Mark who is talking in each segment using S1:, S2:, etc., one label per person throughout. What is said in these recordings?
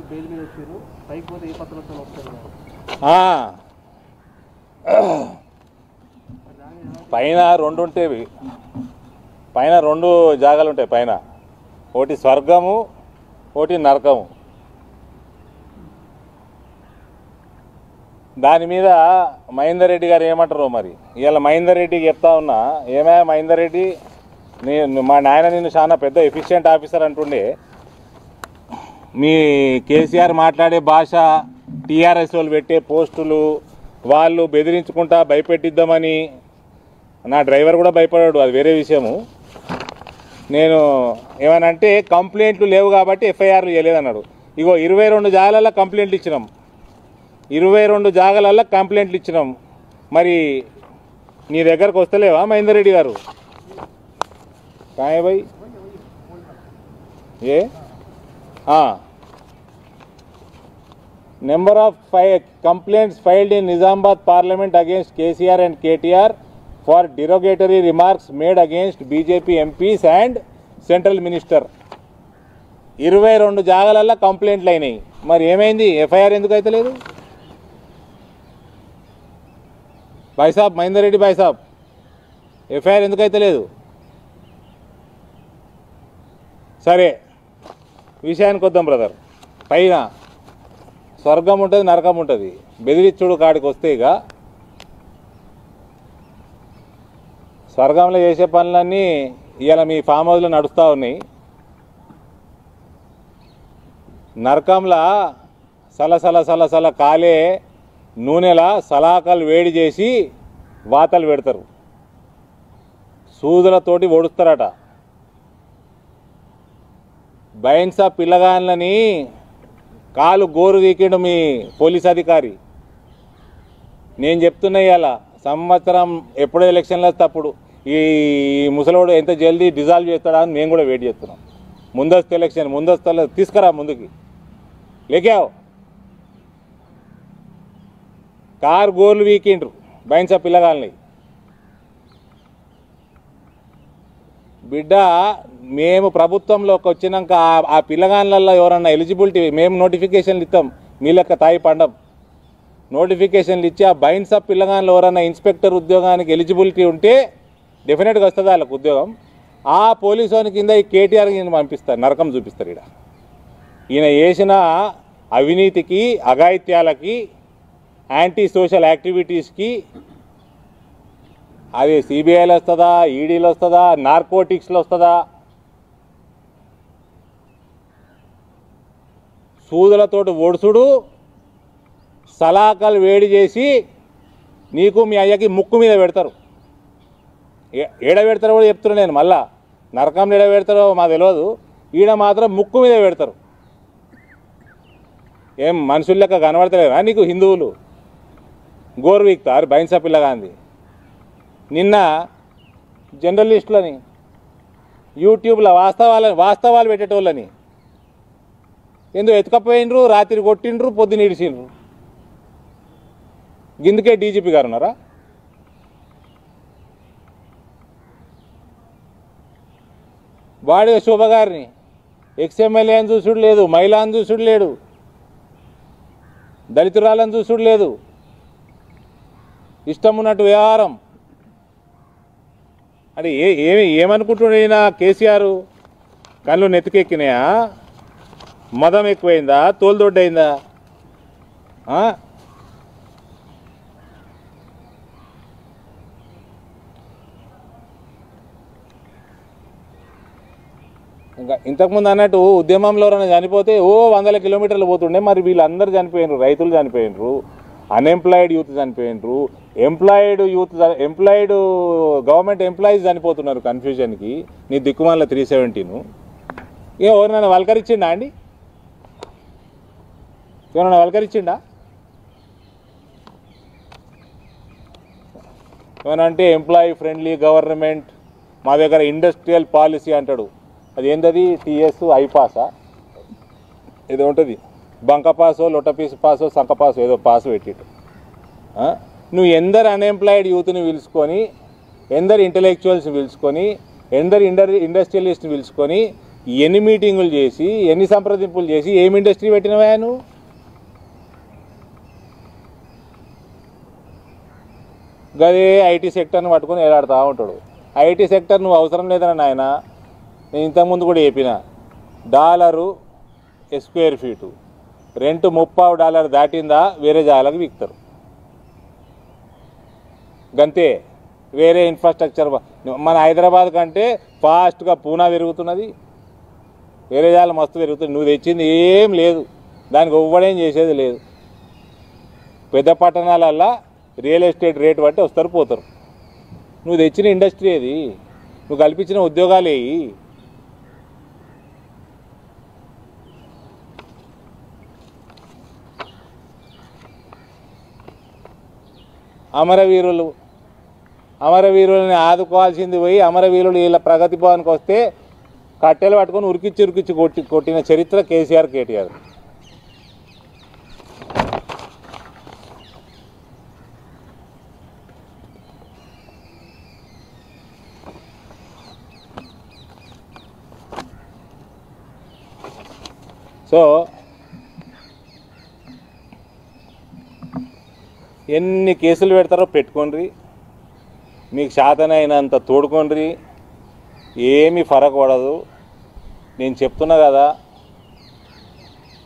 S1: Bail మీద వచ్చారు, పైకి పోతే ఏ పత్రాలతో వస్తారు?
S2: పైన రెండు ఉంటాయి, పైన రెండు జాగాలు ఉంటాయి. పైన ఒకటి స్వర్గము, ఒకటి నరకము. దాని మీద మహేందర్ రెడ్డి గారు ఏమంటారో మరి. ఇవాళ మహేందర్ రెడ్డికి చెప్తా ఉన్నా, ఏమయ్యా మహేందర్ రెడ్డి, మా నాయన నిన్ను చాలా పెద్ద ఎఫిషియెంట్ ఆఫీసర్ అంటుండే. మీ కేసీఆర్ మాట్లాడే భాష, టీఆర్ఎస్ వాళ్ళు పెట్టే పోస్టులు, వాళ్ళు బెదిరించుకుంటా భయపెట్టిద్దామని, నా డ్రైవర్ కూడా భయపడాడు, అది వేరే విషయము. నేను ఏమనంటే కంప్లైంట్లు లేవు కాబట్టి ఎఫ్ఐఆర్లు చేయలేదన్నాడు. ఇగో 22 జాగాలలో కంప్లైంట్లు ఇచ్చినాం, 22 జాగాలలో కంప్లైంట్లు ఇచ్చినాం. మరి నీ దగ్గరకు వస్తలేవా మహేందర్ రెడ్డి గారు? కాయ భాయ్ a number of complaints filed in Nizamabad parliament against KCR and KTR for derogatory remarks made against BJP MPs and central minister. 22 జాగాలలో కంప్లైంట్లు అయినాయి. మరి ఏమైంది? ఎఫ్ఐఆర్ ఎందుకు అయితే లేదు? భాయ్సాబ్ మహేందర్ రెడ్డి భాయ్సాబ్, ఎఫ్ఐఆర్ ఎందుకు అయితే లేదు? సరే, విషయానికి వద్దాం బ్రదర్. పైన స్వర్గం ఉంటుంది, నరకం ఉంటుంది. బెదిరిచ్చుడు కాడికి వస్తే ఇక స్వర్గంలో చేసే పనులన్నీ ఇవాళ మీ ఫామ్ హౌస్లో నడుస్తూ ఉన్నాయి. నరకంలా సలసల సలసల కాలే నూనెలా సలాకలు వేడి చేసి వాతలు పెడతారు, సూదులతోటి ఒడుస్తారట. బైన్సా పిల్లగాళ్ళని కాలు గోరు తీకిండు మీ పోలీస్ అధికారి. నేను చెప్తున్నా ఇవాళ సంవత్సరం ఎప్పుడో ఎలక్షన్లు వస్తే అప్పుడు ఈ ముసలోడు ఎంత జల్దీ డిజాల్వ్ చేస్తాడా అని మేము కూడా వెయిట్ చేస్తున్నాం. ముందస్తు ఎలక్షన్, ముందస్తు తీసుకురా ముందుకి, లేకావు కారు గోర్లు వీకిండ్రు బైన్సా పిల్లగాళ్ళని. బిడ్డ, మేము ప్రభుత్వంలోకి వచ్చినాక ఆ పిల్లగాళ్ళల్లో ఎవరన్నా ఎలిజిబిలిటీ మేము నోటిఫికేషన్లు ఇస్తాం, మీ లెక్క తాయి పండం నోటిఫికేషన్లు ఇచ్చి ఆ బైన్సా పిల్లగాళ్ళు ఎవరన్నా ఇన్స్పెక్టర్ ఉద్యోగానికి ఎలిజిబిలిటీ ఉంటే డెఫినెట్గా వస్తుంది వాళ్ళకు ఉద్యోగం. ఆ పోలీసు వాని కింద ఈ కేటీఆర్ ఈయన పంపిస్తారు, నరకం చూపిస్తారు. ఈయన చేసిన అవినీతికి, అఘాయిత్యాలకి, యాంటీ సోషల్ యాక్టివిటీస్కి అది సిబిఐలో వస్తుందా, ఈడీలో వస్తుందా, నార్కోటిక్స్లో వస్తుందా, సూదులతోటి ఒడుసుడు, సలాకలు వేడి చేసి నీకు మీ అయ్యకి ముక్కు మీద పెడతారు. ఏడ పెడతారో కూడా చెప్తున్నా నేను. మళ్ళా నరకం ఏడ పెడతారో మాకు తెలియదు, ఈడ మాత్రం ముక్కు మీద పెడతారు. ఏం మనుషుల లెక్క కనబడతలేదా నీకు? హిందువులు గోరు వీక్తారు బైన్సా పిల్లగాంది. నిన్న జర్నలిస్టులని యూట్యూబ్లో వాస్తవాలు పెట్టేటోళ్ళని ఎందుకు ఎత్తుకపోయినరు, రాత్రి కొట్టిండ్రు, పొద్దున ఇడిచిండ్రు. గిందుకే డీజీపీ గారు ఉన్నారా? వాడి శోభ గారిని ఎక్స్ఎమ్మెల్యే అని చూసుడు లేదు, మహిళ అని చూసుడు లేడు, దళితురాలని చూసుడు లేదు. ఇష్టం ఉన్నట్టు వ్యవహారం. అంటే ఏమనుకుంటున్నాడు ఈయన కేసీఆర్? కళ్ళు నెత్తికెక్కినాయా? మదం ఎక్కువైందా? తోలుదొడ్డైందా? ఇంకా ఇంతకుముందు అన్నట్టు ఉద్యమంలో ఎవరైనా చనిపోతే 100 కిలోమీటర్లు పోతుండే. మరి వీళ్ళందరూ చనిపోయినరు, రైతులు చనిపోయినరు, అన్ఎంప్లాయిడ్ యూత్ చనిపోయినరు, ఎంప్లాయిడ్ గవర్నమెంట్ ఎంప్లాయీస్ చనిపోతున్నారు. కన్ఫ్యూజన్కి నీ దిక్కుమాల 370ను ఎవరినైనా వల్కరించిండా అండి? ఎవరైనా వల్కరించిండా? ఏమనంటే ఎంప్లాయీ ఫ్రెండ్లీ గవర్నమెంట్, మా దగ్గర ఇండస్ట్రియల్ పాలసీ అంటాడు. అది ఏంటది? టీఎస్ ఐపాసా ఏదో ఉంటుంది, బంక పాసో, లొట్టపీస్ పాసో, సంక పాసో ఏదో పాసు పెట్టిట్టు. నువ్వు ఎందరు అన్ఎంప్లాయిడ్ యూత్ని పిలుచుకొని, ఎందరు ఇంటలెక్చువల్స్ని పిలుచుకొని, ఎందరు ఇండస్ట్రియలిస్ట్ని పిలుచుకొని ఎన్ని మీటింగులు చేసి ఎన్ని సంప్రదింపులు చేసి ఏమి ఇండస్ట్రీ పెట్టినవా నువ్వు? గదే ఐటీ సెక్టర్ని పట్టుకొని ఏలాడుతూ ఉంటాడు. ఐటీ సెక్టర్ నువ్వు అవసరం లేదని నాయన, నేను ఇంతకుముందు కూడా చెప్పిన, $1 స్క్వేర్ ఫీటు రెంట్ $30 దాటిందా వేరే జాగాలకు విక్తారు. గంతే. వేరే ఇన్ఫ్రాస్ట్రక్చర్ మన హైదరాబాద్ కంటే ఫాస్ట్గా పూనా పెరుగుతున్నది, వేరే జాగాలు మస్తు పెరుగుతుంది. నువ్వు తెచ్చింది ఏం లేదు, దానికి ఇవ్వడేం చేసేది లేదు. పెద్ద పట్టణాలల్లో రియల్ ఎస్టేట్ రేటు బట్టి వస్తారు పోతారు. నువ్వు తెచ్చిన ఇండస్ట్రీ ఏది, నువ్వు కల్పించిన ఉద్యోగాలు ఏవి? అమరవీరులని ఆదుకోవాల్సింది పోయి అమరవీరులు వీళ్ళ ప్రగతి భవన్కి వస్తే కట్టెలు పట్టుకొని ఉరికిచ్చి కొట్టిన చరిత్ర కేసీఆర్, కేటీఆర్. సో ఎన్ని కేసులు పెడతారో పెట్టుకోండి, మీకు శాతనైనంత తోడుకోండి, ఏమీ ఫరక్ పడదు. నేను చెప్తున్నా కదా,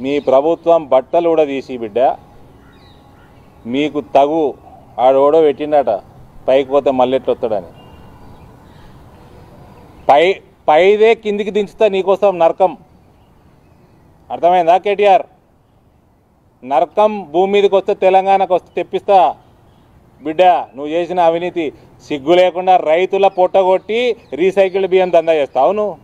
S2: మీ ప్రభుత్వం బట్టలు కూడా తీసి బిడ్డ మీకు తగు ఆడోడో పెట్టిండట పైకి పోతే మళ్ళెట్లు వస్తాడని. పైదే కిందికి దించుతా నీకోసం నరకం. అర్థమైందా కేటీఆర్? నరకం భూమి మీదకి వస్తే తెలంగాణకు వస్తే తెప్పిస్తా బిడ్డ. నువ్వు చేసిన అవినీతి సిగ్గు లేకుండా రైతుల పొట్టగొట్టి రీసైకిల్డ్ బియ్యం దందా చేస్తావు నువ్వు.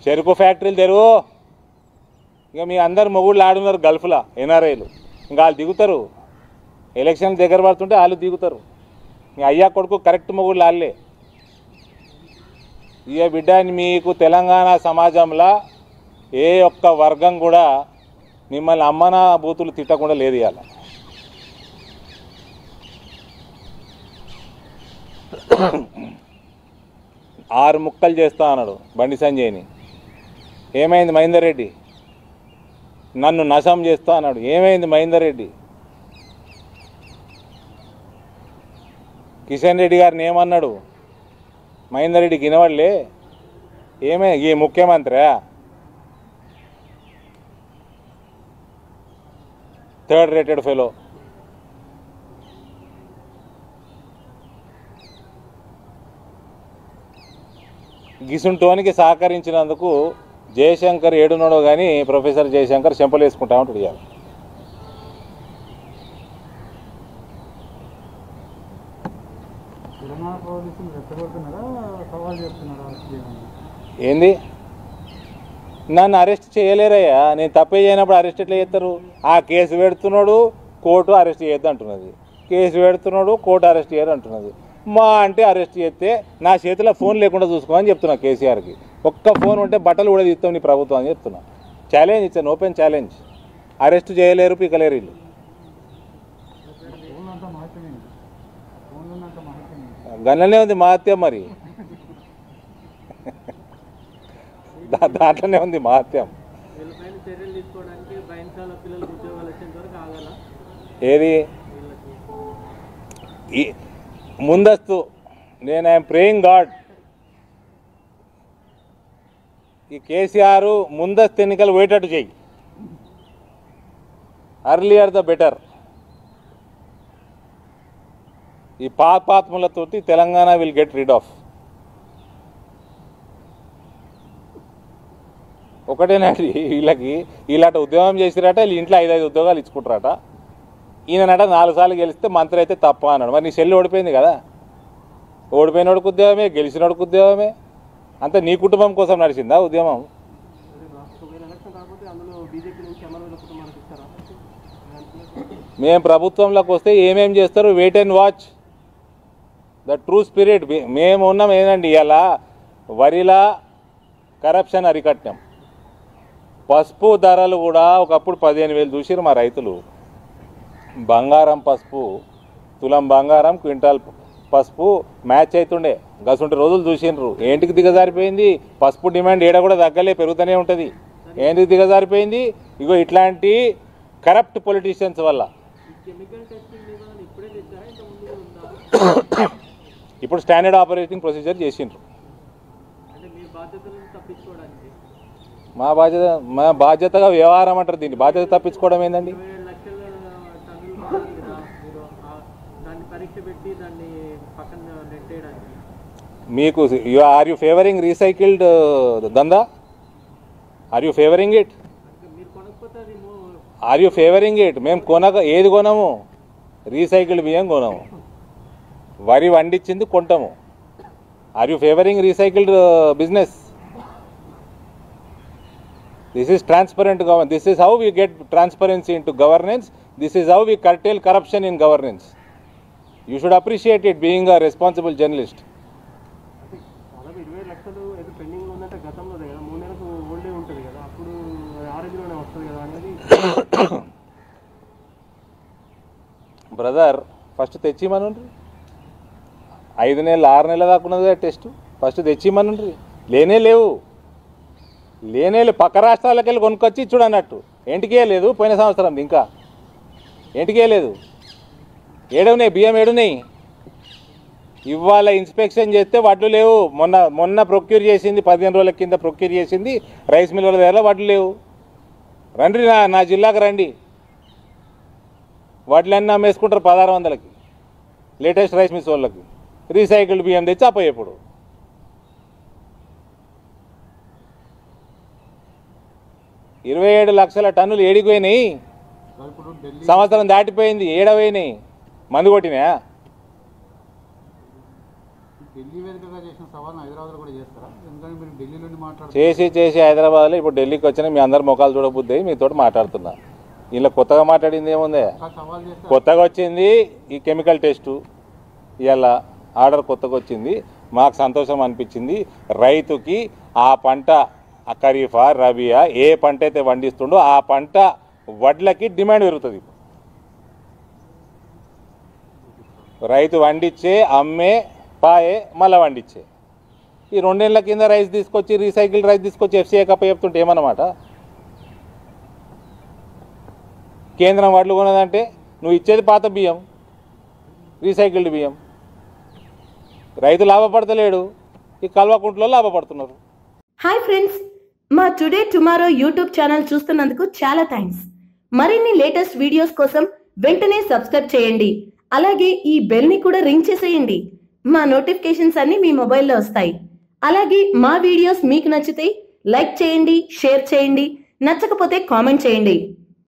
S2: చెరుకు ఫ్యాక్టరీలు తెరువు. ఇక మీ అందరు మొగుళ్ళు ఆడున్నారు గల్ఫ్లో, ఎన్ఆర్ఐలు. ఇంకా వాళ్ళు దిగుతారు, ఎలక్షన్లు దగ్గర పడుతుంటే వాళ్ళు దిగుతారు. మీ అయ్యా కొడుకు కరెక్ట్ మొగుళ్ళు వాళ్ళే. ఇక బిడ్డ మీకు తెలంగాణ సమాజంలో ఏ ఒక్క వర్గం కూడా మిమ్మల్ని అమ్మనా బూతులు తిట్టకుండా లేదు. ఇవాళ ఆరు ముక్కలు చేస్తా అన్నాడు బండి సంజయ్ని. ఏమైంది మహేందర్ రెడ్డి? నన్ను నశం చేస్తా అన్నాడు. ఏమైంది మహేందర్ రెడ్డి? కిషన్ రెడ్డి గారిని ఏమన్నాడు? మహేందర్ రెడ్డికి వినవాళ్ళే. ఏమే ఈ ముఖ్యమంత్రి థర్డ్ రేటెడ్ ఫెలో. గిసుంటోనికి సహకరించినందుకు జయశంకర్ ఏడున్నాడో కానీ ప్రొఫెసర్ జయశంకర్ చెంపలు వేసుకుంటా ఉంటాడు. ఇవాళ ఏంది? నన్ను అరెస్ట్ చేయలేరయ్యా, నేను తప్పే చేయనప్పుడు అరెస్ట్ ఎట్లా చేస్తారు? ఆ కేసు పెడుతున్నాడు, కోర్టు అరెస్ట్ చేయొద్దు అంటున్నది. కేసు పెడుతున్నాడు, కోర్టు అరెస్ట్ చేయరు అంటున్నది. మా అంటే అరెస్ట్ చేస్తే నా చేతిలో ఫోన్ లేకుండా చూసుకోమని చెప్తున్నా కేసీఆర్కి. ఒక్క ఫోన్ ఉంటే బట్టలు కూడా తీస్తాం నీ ప్రభుత్వం అని చెప్తున్నా. ఛాలెంజ్ ఇచ్చాను, ఓపెన్ ఛాలెంజ్. అరెస్ట్ చేయలేరు, పీకలేరు వీళ్ళు. గన్ననే ఉంది మహత్యం, మరి దాంట్లోనే ఉంది మహత్యం. ఏది ముందస్తు నేను ఐఎమ్ ప్రేయింగ్ గాడ్, ఈ కేసీఆర్ ముందస్తు ఎన్నికలు పోయేటట్టు చెయ్యి. Earlier the better. ఈ పాపాత్ములతోటి Telangana will get rid of. ఒకటేనాటి వీళ్ళకి వీళ్ళట ఉద్యోగం చేసిరట, వీళ్ళు ఇంట్లో 5 ఉద్యోగాలు ఇచ్చుకుంటారట. ఈయనట 4 సార్లు గెలిస్తే మంత్రి అయితే తప్ప అన్నాడు. మరి నీ చెల్లి ఓడిపోయింది కదా, ఓడిపోయినోడికి ఉద్యోగమే, గెలిచినోడికి ఉద్యోగమే. అంతా నీ కుటుంబం కోసం నడిచిందా ఉద్యమం? మేము ప్రభుత్వంలోకి వస్తే ఏమేం చేస్తారు wait and watch. The true spirit మేము ఉన్నాం. ఏంటండి ఇలా వరిలా కరప్షన్ అరికట్టాం. పసుపు ధరలు కూడా ఒకప్పుడు 15,000 చూసిరు మా రైతులు. బంగారం పసుపు తులం బంగారం క్వింటాల్ పసుపు మ్యాచ్ అవుతుండే గసుంటి రోజులు చూసిండ్రు. ఏంటికి దిగజారిపోయింది? పసుపు డిమాండ్ ఏడ కూడా తగ్గలే, పెరుగుతూనే ఉంటుంది. ఏంటికి దిగజారిపోయింది? ఇగో ఇట్లాంటి కరప్ట్ పొలిటీషియన్స్ వల్ల. ఇప్పుడు స్టాండర్డ్ ఆపరేటింగ్ ప్రొసీజర్ చేసిండ్రు. మా బాధ్యతగా వ్యవహారం అంటారు దీన్ని. బాధ్యత తప్పించుకోవడం ఏందండి? మీకు ఆర్ యూ ఫేవరింగ్ రీసైకిల్డ్ దందా? Are you favouring it? Are you favouring it? మేము ఏది కొనము, రీసైకిల్డ్ బియ్యం కొనము. వరి వండించింది కొంటాము. Are you favouring recycled business? This is transparent government. This is how we get transparency into governance. This is how we curtail corruption in governance. You should appreciate it, being a responsible journalist. Brother, first తెచ్చిమనుండ్రి. 5 నెలలు 6 నెలల దాకా ఉన్నది test. First తెచ్చిమనుండ్రి. లేనే లేవు పక్క రాష్ట్రాలకు వెళ్ళి కొనుక్కొచ్చి ఇచ్చుడు అన్నట్టు. ఏంటికే లేదు పోయిన సంవత్సరం, ఇంకా ఏంటికే లేదు. ఏడున్నాయి బియ్యం, ఏడున్నాయి? ఇవాళ ఇన్స్పెక్షన్ చేస్తే వడ్లు లేవు. మొన్న ప్రొక్యూర్ చేసింది 15 రోజుల కింద ప్రొక్యూర్ చేసింది రైస్ మిల్లర్ల దగ్గర వడ్లు లేవు. రండి నా జిల్లాకు రండి. వడ్లన్నీ అమ్మేసుకుంటారు 1600కి లేటెస్ట్ రైస్ మిల్స్ వాళ్ళకి. రీసైకిల్డ్ బియ్యం తెచ్చి అప్పయ్యేప్పుడు. ఇరవై 27 లక్షల టన్నులు ఏడిపోయినాయి. సంవత్సరం దాటిపోయింది, ఏడవైనాయి. మందు కొట్టినాయా? చేసి హైదరాబాద్లో ఇప్పుడు ఢిల్లీకి వచ్చిన మీ అందరు ముఖాలు చూడబుద్ది మీతో మాట్లాడుతున్నా. ఇలా కొత్తగా మాట్లాడింది ఏముంది? కొత్తగా వచ్చింది ఈ కెమికల్ టెస్టు. ఇలా ఆర్డర్ కొత్తగా వచ్చింది. మాకు సంతోషం అనిపించింది. రైతుకి ఆ పంట ఖరీఫా రబియా ఏ పంట అయితే పండిస్తుండో ఆ పంట వడ్లకి డిమాండ్ పెరుగుతుంది. రైతు వండించే, అమ్మే, పాయే, మళ్ళీ వండించే. ఈ 2 నెలల కింద రైస్ తీసుకొచ్చి రీసైకిల్ రైస్ తీసుకొచ్చి ఎఫ్సీఐ కప్ప చెప్తుంటే ఏమన్నమాట? కేంద్రం వడ్లు కొన్నదంటే నువ్వు ఇచ్చేది పాత బియ్యం, రీసైకిల్డ్ బియ్యం. రైతు లాభపడతలేడు, ఈ కల్వకుంట్లో లాభపడుతున్నారు.
S3: హాయ్ ఫ్రెండ్స్, మా టుడే టుమారో యూట్యూబ్ ఛానల్ చూస్తున్నందుకు చాలా థ్యాంక్స్. మరిన్ని లేటెస్ట్ వీడియోస్ కోసం వెంటనే సబ్స్క్రైబ్ చేయండి. అలాగే ఈ బెల్ ని కూడా రింగ్ చేసేయండి. మా నోటిఫికేషన్స్ అన్ని మీ మొబైల్లో వస్తాయి. అలాగే మా వీడియోస్ మీకు నచ్చితే లైక్ చేయండి, షేర్ చేయండి, నచ్చకపోతే కామెంట్ చేయండి.